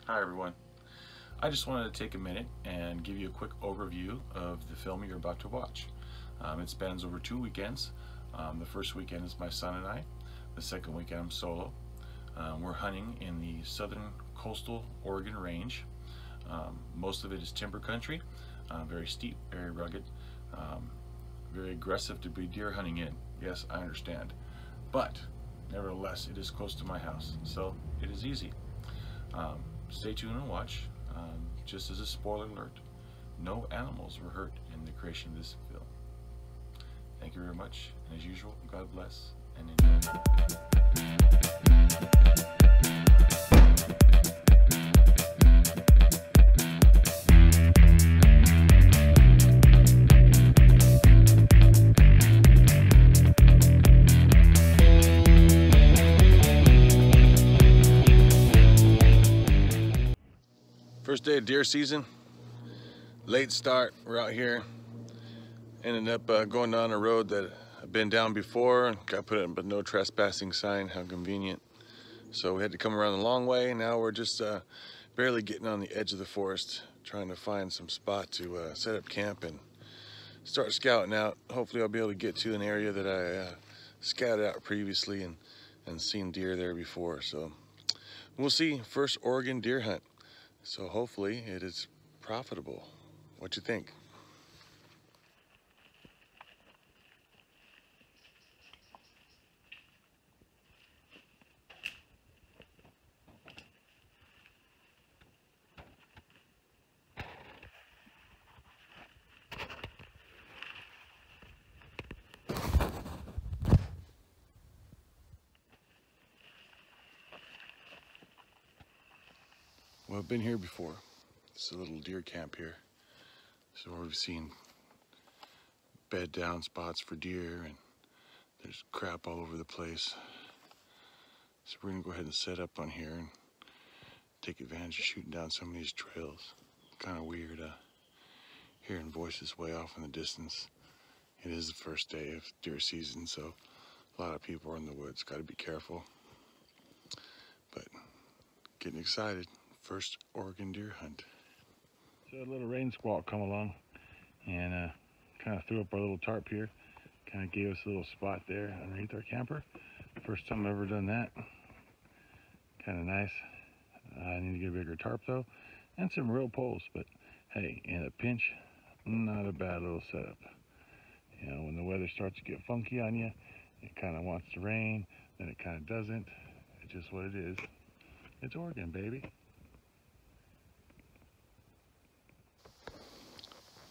Hi everyone. I just wanted to take a minute and give you a quick overview of the film you're about to watch. It spans over 2 weekends. The first weekend is my son and I. The second weekend I'm solo. We're hunting in the southern coastal Oregon range. Most of it is timber country, very steep, very rugged, very aggressive to be deer hunting in. Yes, I understand. But nevertheless, it is close to my house, so it is easy. Stay tuned and watch. Just as a spoiler alert, no animals were hurt in the creation of this film. Thank you very much, and as usual, God bless and enjoy. First day of deer season, late start. We're out here. Ended up going down a road that I've been down before. Got put up a no trespassing sign. How convenient. So we had to come around the long way. Now we're just barely getting on the edge of the forest, trying to find some spot to set up camp and start scouting out. Hopefully I'll be able to get to an area that I scouted out previously and seen deer there before. So we'll see. First Oregon deer hunt. So hopefully it is profitable. What you think? Well, I've been here before. It's a little deer camp here. So we've seen bed down spots for deer, and there's crap all over the place. So we're gonna go ahead and set up on here and take advantage of shooting down some of these trails. Kind of weird hearing voices way off in the distance. It is the first day of deer season, so a lot of people are in the woods. Got to be careful. But getting excited. First Oregon deer hunt. So a little rain squall come along and kind of threw up our little tarp here. Kind of gave us a little spot there underneath our camper. First time I've ever done that. Kind of nice. I need to get a bigger tarp though, and some real poles. But hey, in a pinch, not a bad little setup. You know, when the weather starts to get funky on you, it kind of wants to rain, then it kind of doesn't. It's just what it is. It's Oregon, baby.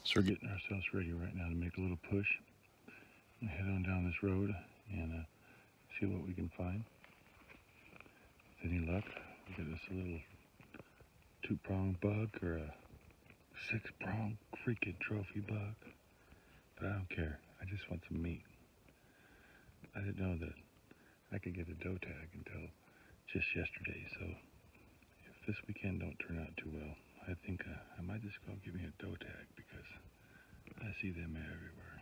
So we're getting ourselves ready right now to make a little push and head on down this road and see what we can find. With any luck, we get us a little 2-prong bug or a 6-prong freaking trophy bug. But I don't care. I just want some meat. I didn't know that I could get a doe tag until just yesterday. So if this weekend don't turn out too well, I think I might just go give me a doe tag because I see them everywhere.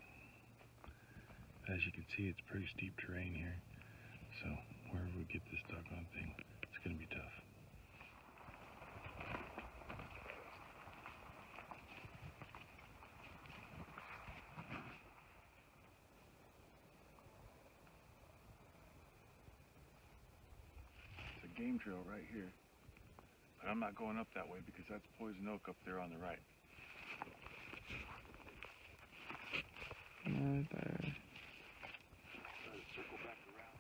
As you can see, it's pretty steep terrain here. So wherever we get this doggone thing, it's gonna be tough. It's a game trail right here. But I'm not going up that way because that's poison oak up there on the right. Right there. Try to circle back around.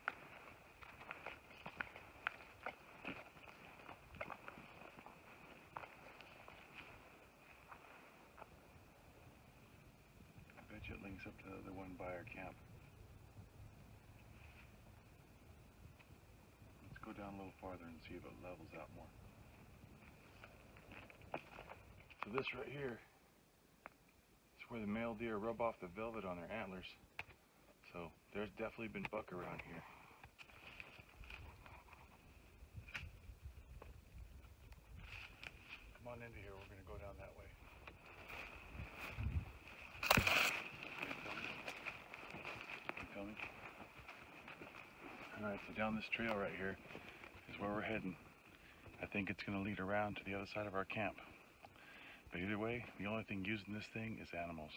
I bet you it links up to the other one by our camp. Let's go down a little farther and see if it levels out more. So this right here is where the male deer rub off the velvet on their antlers. So there's definitely been buck around here. Come on into here, we're going to go down that way. You coming? Alright, so down this trail right here is where we're heading. I think it's going to lead around to the other side of our camp. But either way, the only thing using this thing is animals.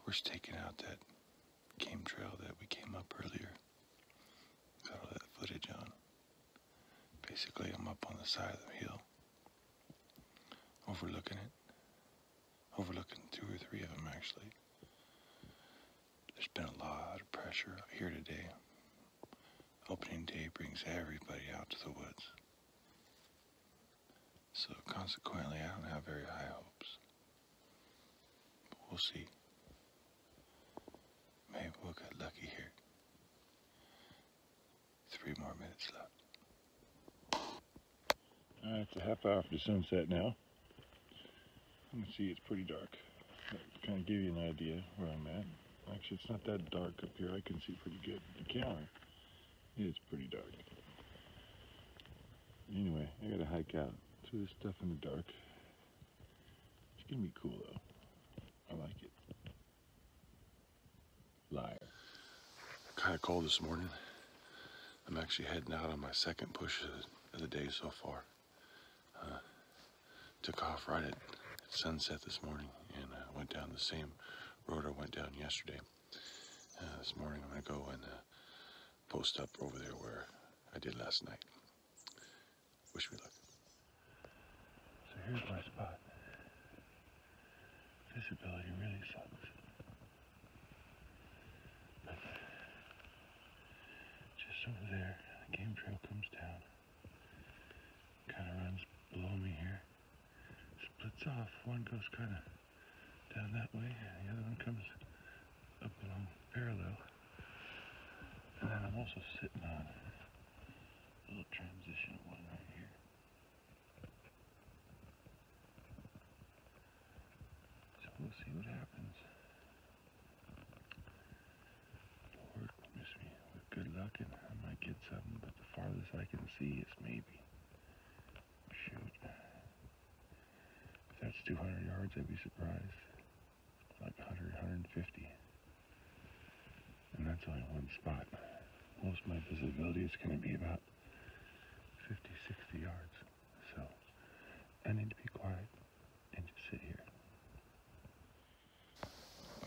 We're staking out that game trail that we came up earlier. Got all that footage on. Basically, I'm up on the side of the hill, overlooking it. Overlooking 2 or 3 of them, actually. There's been a lot of pressure out here today. Opening day brings everybody out to the woods. So consequently, I don't have very high hopes. But we'll see. Maybe we'll get lucky here. 3 more minutes left. It's a half hour after sunset now. You can see it's pretty dark. That kind of give you an idea where I'm at. Actually, it's not that dark up here. I can see pretty good. The camera, it's pretty dark. Anyway, I gotta hike out through this stuff in the dark. It's gonna be cool though. I like it. Liar. Kind of cold this morning. I'm actually heading out on my second push of the day so far. Took off right at sunset this morning and went down the same road I went down yesterday. This morning I'm gonna go and post up over there where I did last night. Wish me luck. So here's my spot. Visibility really sucks. But just over there, the game trail comes down. Kind of runs below me here. Splits off. One goes kind of down that way, and the other one comes up along parallel. And then I'm also sitting on a little transition one right here. So we'll see what happens. Lord, miss me with good luck, and I might get something, but the farthest I can see is maybe. Shoot. If that's 200 yards, I'd be surprised. Like 100, 150. And that's only one spot. Most of my visibility is going to be about 50, 60 yards. So I need to be quiet and just sit here.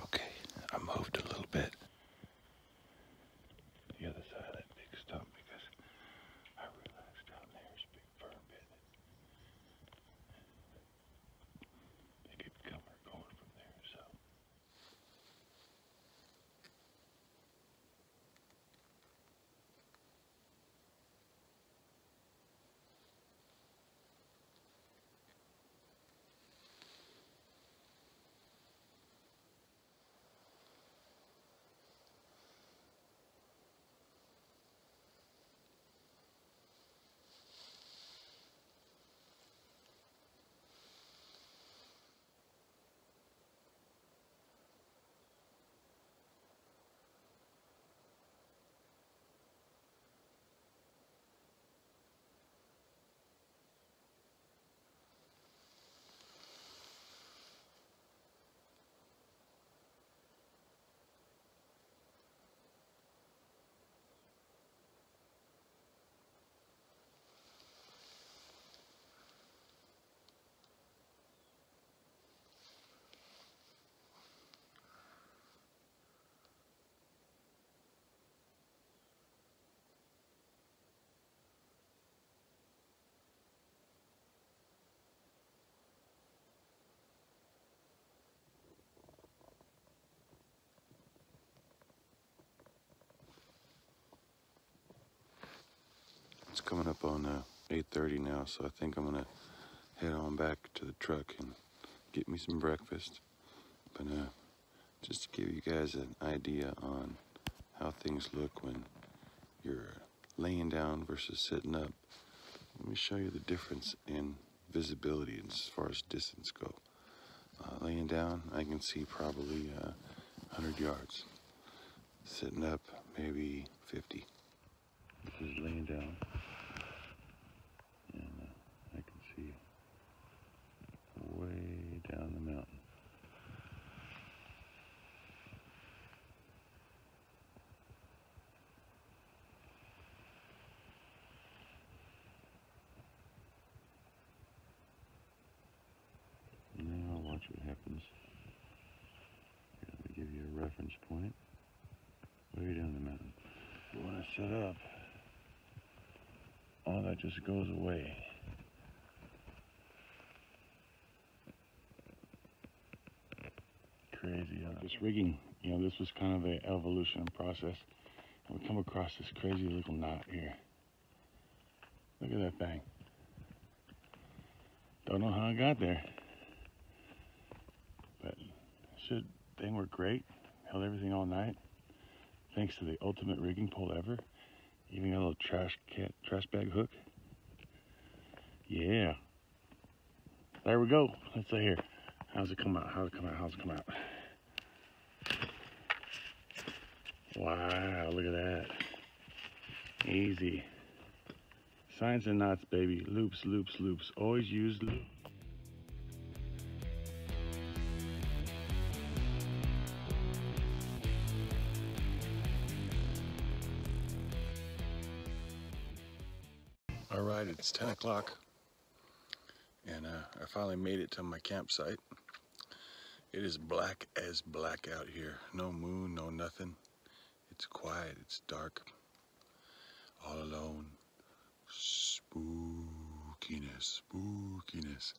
Okay, I moved a little bit to the other side of that big stump because I realized down there's a big fern bed. They could come or go from there, so. coming up on 8:30 now, so I think I'm gonna head on back to the truck and get me some breakfast. But just to give you guys an idea on how things look when you're laying down versus sitting up, let me show you the difference in visibility as far as distance go. Laying down, I can see probably 100 yards. Sitting up, maybe 50. This is laying down, and I can see way down the mountain. Now watch what happens. Here, let me give you a reference point. Way down the mountain. But when I set up, all that just goes away. Crazy. This rigging, this was kind of an evolution process. And we come across this crazy little knot here. Look at that thing. Don't know how I got there. But thing worked great. Held everything all night. Thanks to the ultimate rigging pole ever. Even got a little trash bag hook. Yeah. There we go. Let's see here. How's it come out? How's it come out? How's it come out? Wow, look at that. Easy. Science and knots, baby. Loops, loops, loops. Always use loops. All right, it's 10 o'clock, and I finally made it to my campsite. It is black as black out here. No moon, no nothing. It's quiet, it's dark, all alone. Spookiness, spookiness.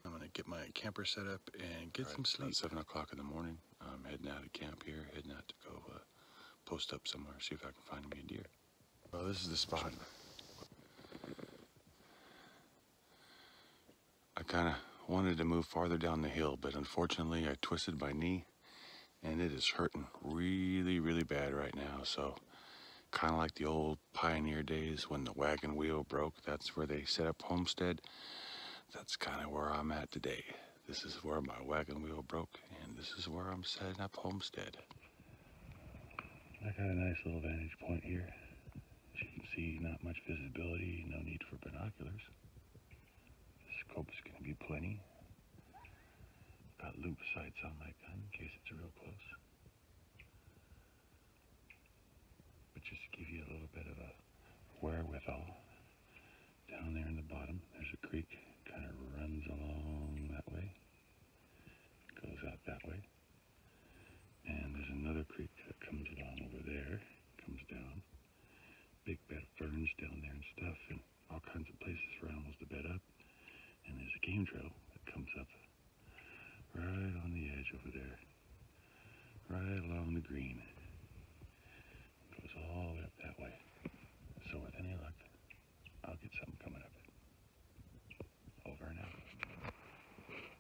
I'm gonna get my camper set up and get some sleep. It's 7 o'clock in the morning. I'm heading out of camp here, heading out to go post up somewhere, see if I can find me a deer. Well, this is the spot. I kind of wanted to move farther down the hill, but unfortunately I twisted my knee and it is hurting really, really bad right now. So kind of like the old pioneer days when the wagon wheel broke, that's where they set up homestead. That's kind of where I'm at today. This is where my wagon wheel broke, and this is where I'm setting up homestead. I got a nice little vantage point here. As you can see, not much visibility, no need for binoculars. Scope's gonna be plenty. Got loop sights on my gun in case it's real close. But just to give you a little bit of a wherewithal, down there in the bottom, there's a creek, kind of runs along that way, goes out that way. And there's another creek that comes along over there, comes down. Big bed of ferns down there and stuff, and all kinds of places for animals to bed up. And there's a game trail that comes up right on the edge over there, right along the green. Goes all the way up that way. So with any luck, I'll get something coming up. Over and out.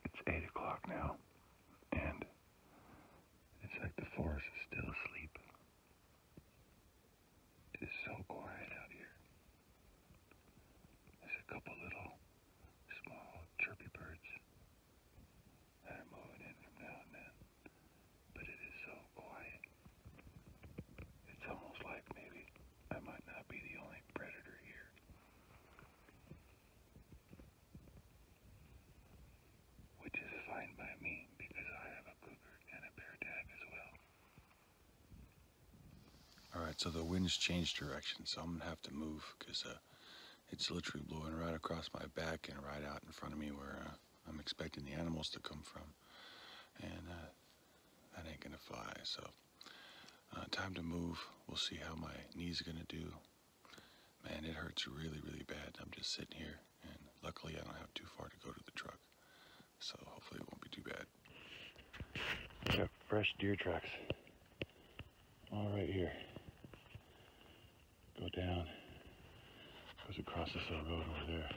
It's 8 o'clock now, and it's like the forest is still asleep. It is so quiet out here. There's a couple little small chirpy birds that are moving in from now and then, but it is so quiet. It's almost like maybe I might not be the only predator here. Which is fine by me, because I have a cougar and a bear tag as well. Alright, so the wind's changed direction, so I'm gonna have to move, because it's literally blowing right across my back and right out in front of me where I'm expecting the animals to come from. And that ain't gonna fly, so time to move. We'll see how my knee's gonna do. Man, it hurts really, really bad. I'm just sitting here, and luckily I don't have too far to go to the truck, so hopefully it won't be too bad. I got fresh deer tracks all right here. Go down, goes goes across this little road over there.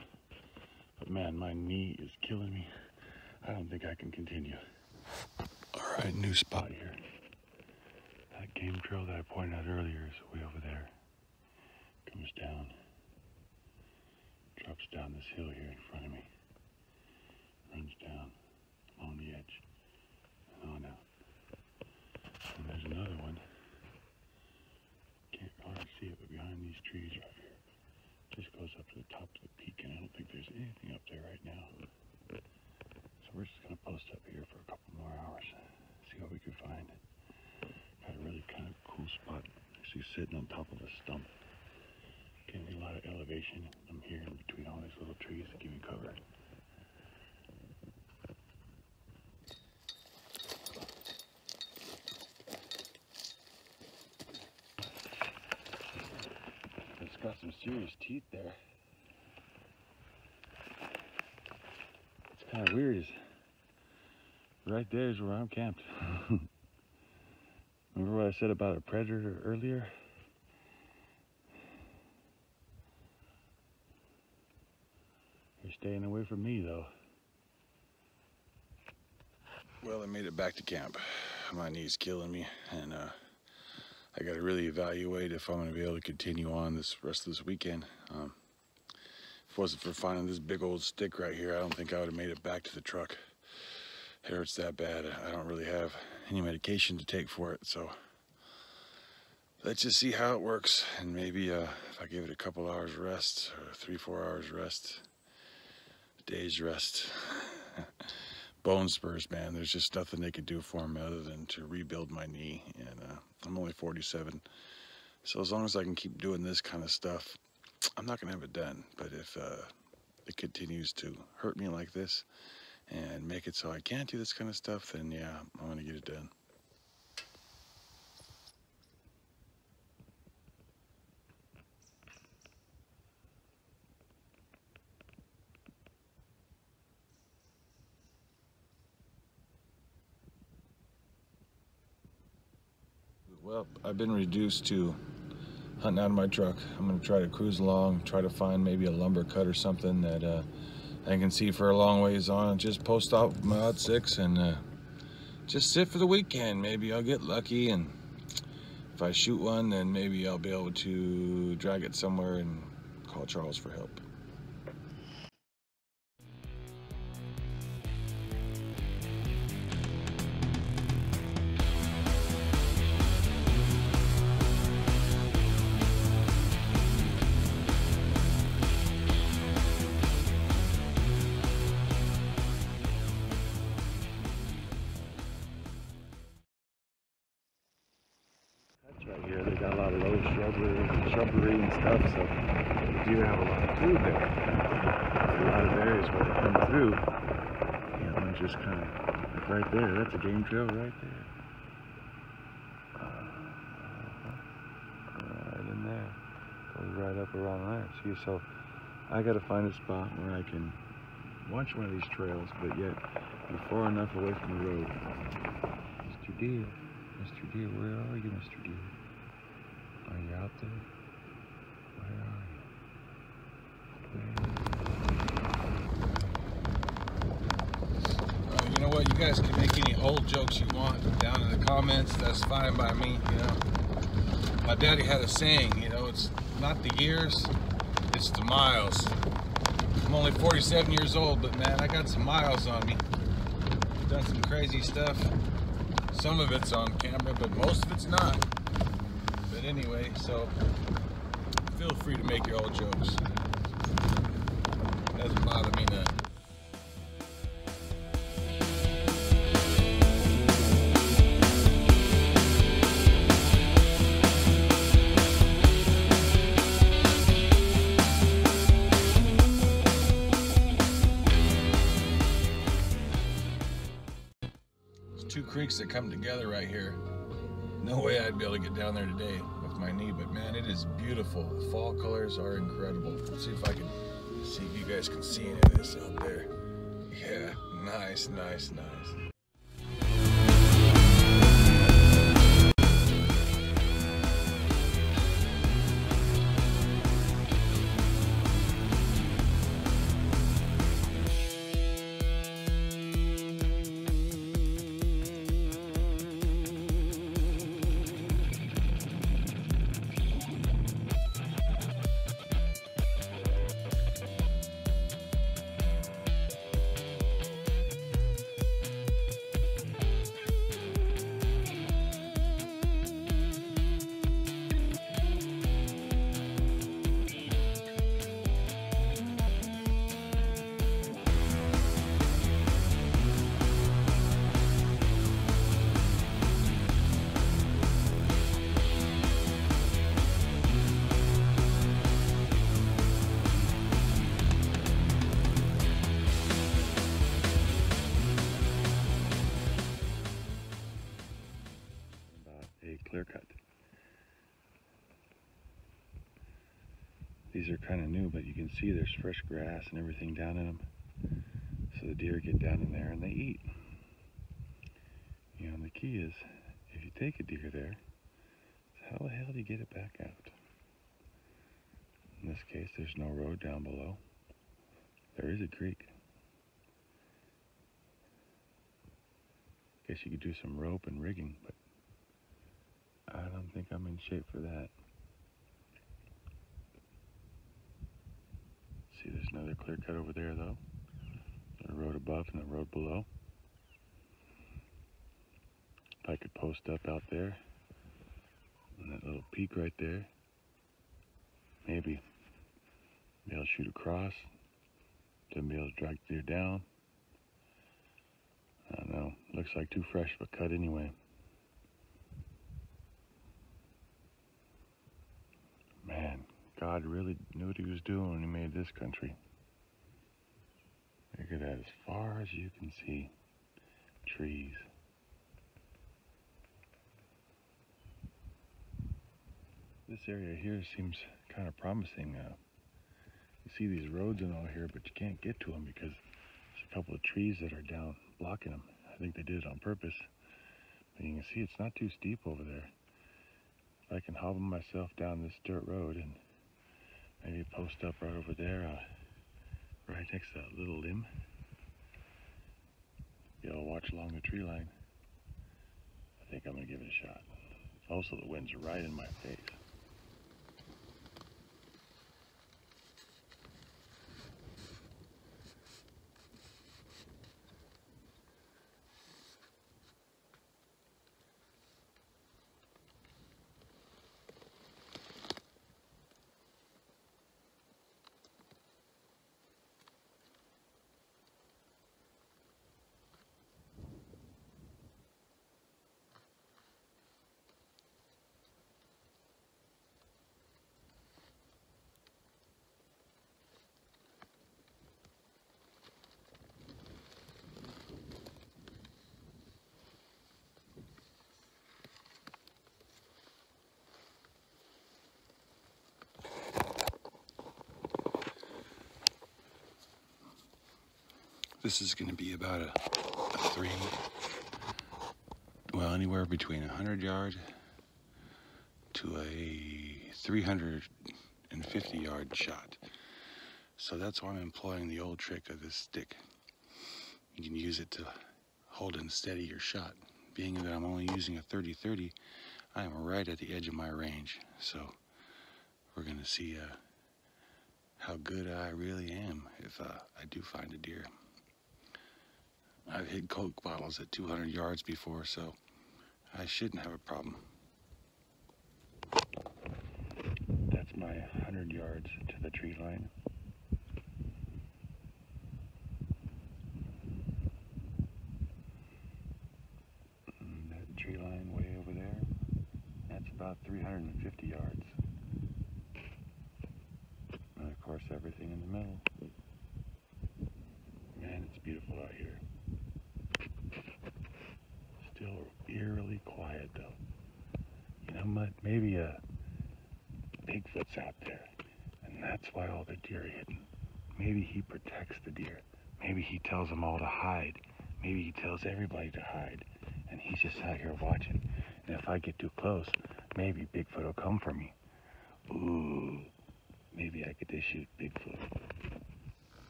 But man, my knee is killing me. I don't think I can continue. All right, new spot here. That game trail that I pointed out earlier is way over there. Comes down, drops down this hill here in front of me, runs down along the edge and on out. And there's another one. Can't hardly see it, but behind these trees right here, just goes up to the top of the peak, and I don't think there's anything up there right now. So we're just gonna post up here for a couple more hours, see what we can find. Got a really kind of cool spot, actually sitting on top of a stump. Getting a lot of elevation. I'm here in between all these little trees that give me cover. It's got some serious teeth there. It's kind of weird. Is right there is where I'm camped. Remember what I said about a predator earlier? You're staying away from me, though. Well, I made it back to camp. My knee's killing me, and I got to really evaluate if I'm going to be able to continue on this rest of this weekend. If it wasn't for finding this big old stick right here, I don't think I would have made it back to the truck. It hurts that bad. I don't really have any medication to take for it, so let's just see how it works. And maybe if I give it a couple hours rest, or 3-4 hours rest, day's rest. Bone spurs, man, there's just nothing they could do for me other than to rebuild my knee. And I'm only 47, so as long as I can keep doing this kind of stuff, I'm not gonna have it done. But if it continues to hurt me like this and make it so I can't do this kind of stuff, then yeah, I'm gonna get it done. Well, I've been reduced to hunting out of my truck. I'm going to try to cruise along, try to find maybe a lumber cut or something that I can see for a long ways on. Just post off my odd 6 and just sit for the weekend. Maybe I'll get lucky, and if I shoot one, then maybe I'll be able to drag it somewhere and call Charles for help. Right here, they got a lot of low shrubbery and stuff, so the deer have a lot of food there. A lot of areas where they come through, you know, and just kind of, like right there, that's a game trail right there. Right in there, goes right up around there. See, so I got to find a spot where I can watch one of these trails, but yet be far enough away from the road. Mr. Deer. Mr. Deer, where are you, Mr. Deer? Are you out there? Where are you? You know what? You guys can make any old jokes you want down in the comments. That's fine by me, you know. My daddy had a saying, you know, it's not the years, it's the miles. I'm only 47 years old, but man, I got some miles on me. Done some crazy stuff. Some of it's on camera, but most of it's not. But anyway, so feel free to make your old jokes. Doesn't bother me none. Two creeks that come together right here. No way I'd be able to get down there today with my knee, but man, it is beautiful. The fall colors are incredible. Let's see if I can see if you guys can see any of this out there. Yeah, nice, nice, nice. clear cut. These are kind of new, but you can see there's fresh grass and everything down in them. So the deer get down in there and they eat. You know, and the key is, if you take a deer there, how the hell do you get it back out? In this case, there's no road down below. There is a creek. Guess you could do some rope and rigging, but I don't think I'm in shape for that. See, there's another clear cut over there, though. The road above and the road below. If I could post up out there, and that little peak right there, maybe be able to shoot across, then be able to drag the deer down. I don't know, looks like too fresh of a cut anyway. Man, God really knew what he was doing when he made this country. Look at that, as far as you can see, trees. This area here seems kind of promising. You see these roads and all here, but you can't get to them because there's a couple of trees that are down blocking them. I think they did it on purpose. But you can see it's not too steep over there. If I can hobble myself down this dirt road and maybe post up right over there, right next to that little limb, be able to watch along the tree line, I think I'm going to give it a shot. Also, the wind's right in my face. This is going to be about a anywhere between 100 yard to a 350 yard shot. So that's why I'm employing the old trick of this stick. You can use it to hold and steady your shot. Being that I'm only using a 30-30, I am right at the edge of my range. So we're going to see how good I really am if I do find a deer. I've hit Coke bottles at 200 yards before, so I shouldn't have a problem. That's my 100 yards to the tree line. And that tree line way over there, that's about 350 yards. And of course, everything in the middle. Man, it's beautiful out here. Still eerily quiet though. You know what? Maybe a Bigfoot's out there, and that's why all the deer are hidden. Maybe he protects the deer. Maybe he tells them all to hide. Maybe he tells everybody to hide, and he's just out here watching. And if I get too close, maybe Bigfoot will come for me. Ooh, maybe I could just shoot Bigfoot.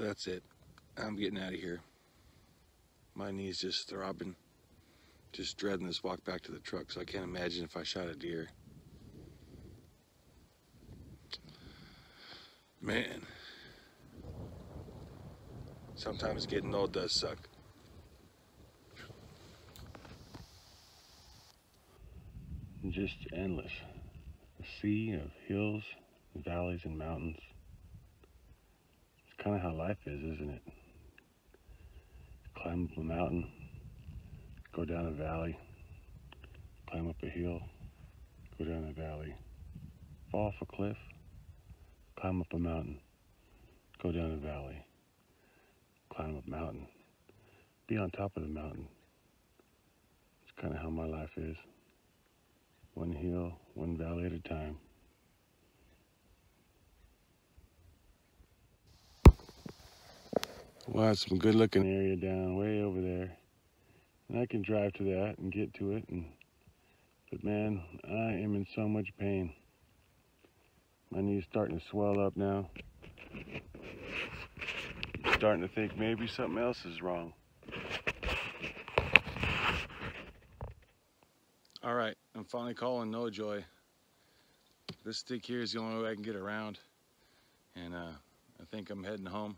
that's it. I'm getting out of here. My knee's just throbbing. Just dreading this walk back to the truck, so I can't imagine if I shot a deer. Man. Sometimes getting old does suck. Just endless. A sea of hills, valleys, and mountains. It's kind of how life is, isn't it? Climb up a mountain, go down a valley, climb up a hill, go down a valley, fall off a cliff, climb up a mountain, go down a valley, climb up a mountain, be on top of the mountain. It's kind of how my life is. One hill, one valley at a time. Well, that's some good looking area down way over there. And I can drive to that and get to it. But man, I am in so much pain. My knee's starting to swell up now. I'm starting to think maybe something else is wrong. All right, I'm finally calling no joy. This stick here is the only way I can get around. And I think I'm heading home.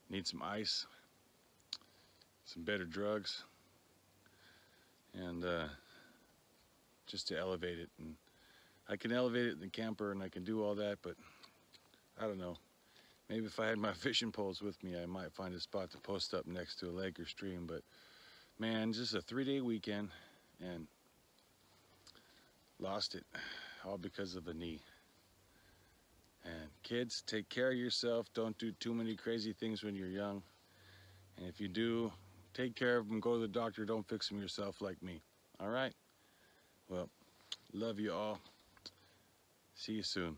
Need some ice, some better drugs, and just to elevate it. And I can elevate it in the camper and I can do all that, but I don't know. Maybe if I had my fishing poles with me, I might find a spot to post up next to a lake or stream. But man, just a 3-day weekend and lost it all because of a knee. And kids, take care of yourself. Don't do too many crazy things when you're young. And if you do, take care of them. Go to the doctor. Don't fix them yourself like me. All right? Well, love you all. See you soon.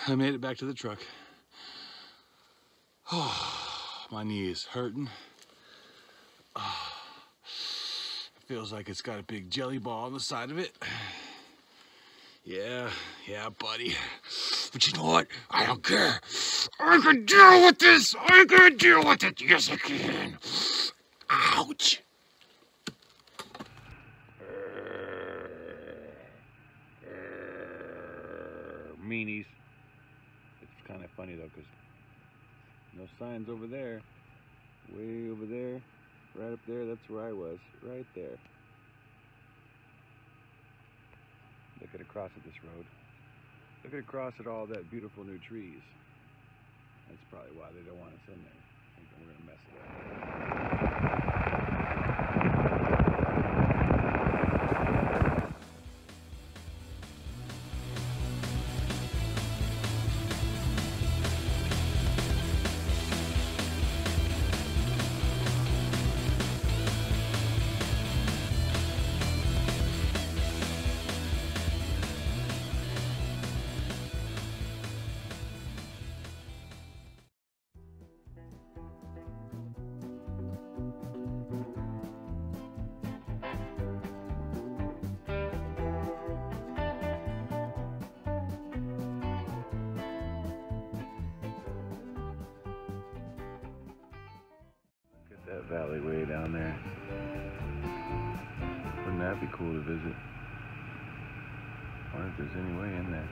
I made it back to the truck. Oh, my knee is hurting. Feels like it's got a big jelly ball on the side of it. Yeah, buddy. But you know what? I don't care. I can deal with this. I can deal with it. Yes, I can. Ouch. Meanies. It's kind of funny though, because no signs over there. Way over there. Right up there, that's where I was, right there. Looking across at this road. Looking across at all that beautiful new trees. That's probably why they don't want us in there. I think we're gonna mess it up. That valley way down there. Wouldn't that be cool to visit? I wonder if there's any way in there.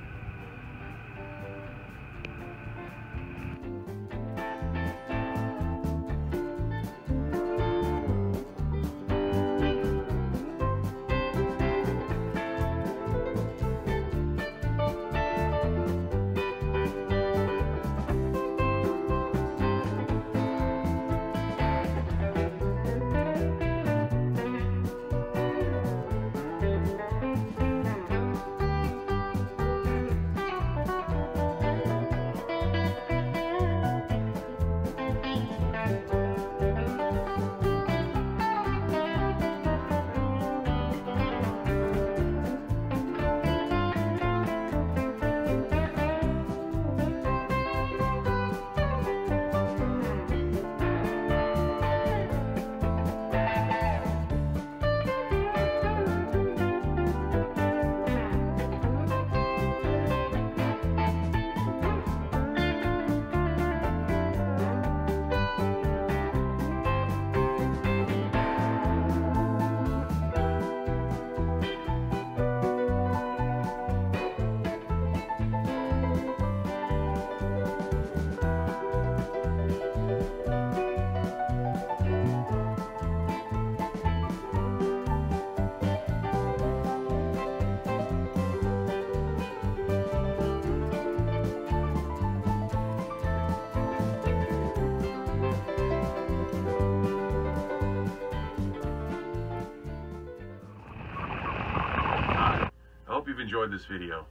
hope you've enjoyed this video.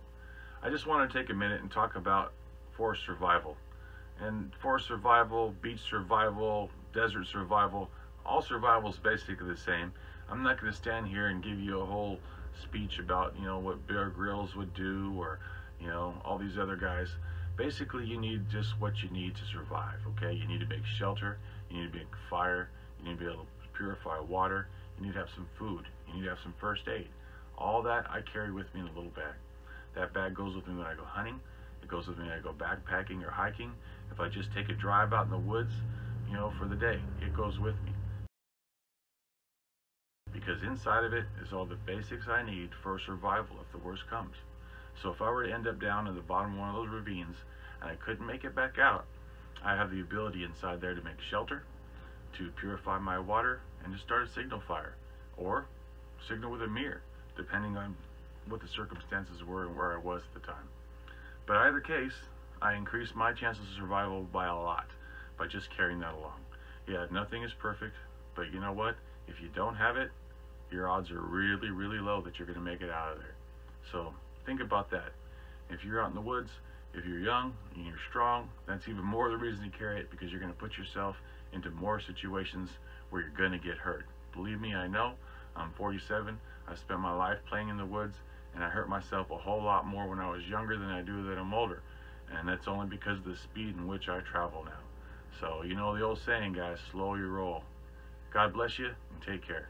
I just want to take a minute and talk about forest survival. And forest survival, beach survival, desert survival, all survival is basically the same. I'm not going to stand here and give you a whole speech about, what Bear Grylls would do, or, all these other guys. Basically, you need just what you need to survive, okay? You need to make shelter, you need to make fire, you need to be able to purify water, you need to have some food, you need to have some first aid. All that I carry with me in a little bag. That bag goes with me when I go hunting. It goes with me when I go backpacking or hiking. If I just take a drive out in the woods, for the day, it goes with me. Because inside of it is all the basics I need for survival if the worst comes. So if I were to end up down in the bottom of one of those ravines and I couldn't make it back out, I have the ability inside there to make shelter, to purify my water, and to start a signal fire, or signal with a mirror, depending on what the circumstances were and where I was at the time. But either case, I increased my chances of survival by a lot by just carrying that along. Yeah, nothing is perfect, but you know what? If you don't have it, your odds are really, really low that you're going to make it out of there. So think about that. If you're out in the woods, if you're young and you're strong, that's even more the reason to carry it, because you're going to put yourself into more situations where you're going to get hurt. Believe me, I know. I'm 47. I spent my life playing in the woods, and I hurt myself a whole lot more when I was younger than I do that I'm older. And that's only because of the speed in which I travel now. So, the old saying, guys, slow your roll. God bless you, and take care.